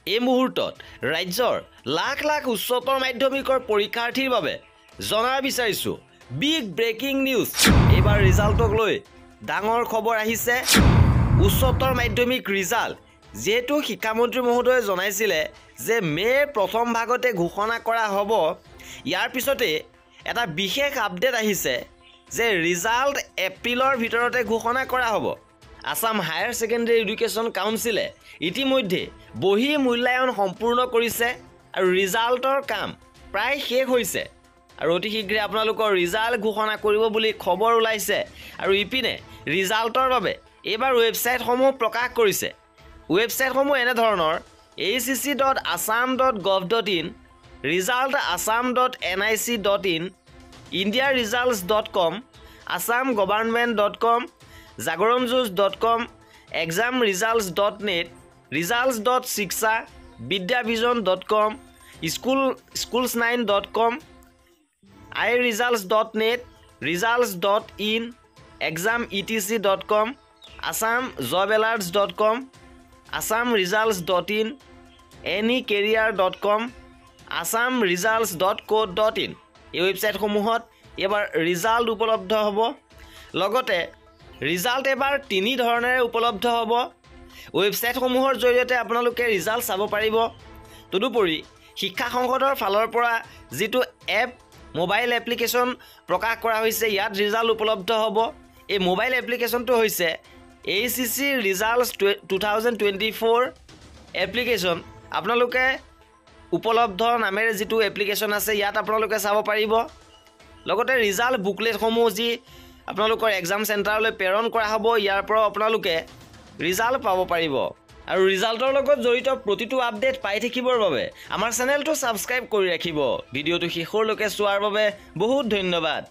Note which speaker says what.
Speaker 1: এই মুহূৰ্তত ৰাজ্যৰ লাখ লাখ উচ্চতৰ মাধ্যমিকৰ পৰীক্ষাৰ্থীৰ বাবে জনাব বিচাৰিছোঁ বিগ ব্ৰেকিং নিউজ। এইবাৰ ৰিজাল্টক লৈ ডাঙৰ খবৰ আহিছে। উচ্চতৰ মাধ্যমিক ৰিজাল্ট যেহেতু শিক্ষামন্ত্ৰী মহোদয়ে জনাইছিলে যে মে'ৰ প্ৰথম ভাগতে ঘোষণা কৰা হ'ব, ইয়াৰ পিছতে এটা বিশেষ আপডেট আহিছে যে ৰিজাল্ট এপ্ৰিলৰ ভিতৰতে ঘোষণা কৰা হ'ব। আসাম হায়াৰ ছেকেণ্ডেৰী এডুকেশ্যন কাউন্সিলে ইতিমধ্যে বহি মূল্যায়ন সম্পূৰ্ণ কৰিছে আৰু ৰিজাল্টৰ কাম প্ৰায় শেষ হৈছে আৰু অতি শীঘ্ৰে আপোনালোকৰ ৰিজাল্ট ঘোষণা কৰিব বুলি খবৰ ওলাইছে। আৰু ইপিনে ৰিজাল্টৰ বাবে এইবাৰ ৱেবছাইটসমূহ প্ৰকাশ কৰিছে। ৱেবছাইটসমূহ এনেধৰণৰ acc.assam.gov.in, result.assam.nic.in, indiaresults.com, assamgovernment.com, jagoramjus.com, examresults.net, results.shiksha, vidyavision.com, schools9.com, iresults.net, results.in, exametc.com, assamjobalerts.com, assamresults.in, anycareer.com, assamresults.co.in এই ৱেবছাইটসমূহত এবাৰ ৰিজাল্ট উপলব্ধ হ'ব। লগতে ৰিজাল্ট এবাৰ তিনি ধৰণেৰে উপলব্ধ হ'ব। ৱেবছাইটসমূহৰ জৰিয়তে আপোনালোকে ৰিজাল্ট চাব পাৰিব। তদুপৰি শিক্ষা সংসদৰ ফালৰ পৰা যিটো এপ মোবাইল এপ্লিকেশ্যন প্ৰকাশ কৰা হৈছে, ইয়াত ৰিজাল্ট উপলব্ধ হ'ব। এই মোবাইল এপ্লিকেশ্যনটো হৈছে ACC Results 2024 এপ্লিকেশ্যন। আপোনালোকে উপলব্ধ নামেৰে যিটো এপ্লিকেশ্যন আছে ইয়াত আপোনালোকে চাব পাৰিব। লগতে ৰিজাল্ট বুকলেটসমূহ যি আপোনালোকৰ এক্সাম চেণ্টাৰলৈ প্ৰেৰণ কৰা হ'ব, ইয়াৰ পৰাও আপোনালোকে ৰিজাল্ট পাব পাৰিব। আৰু ৰিজাল্টৰ লগত জড়িত প্ৰতিটো আপডেট পাই থাকিবৰ বাবে আমাৰ চেনেলটো ছাবস্ক্ৰাইব কৰি ৰাখিব। ভিডিঅ'টো শেষলৈকে চোৱাৰ বাবে বহুত ধন্যবাদ।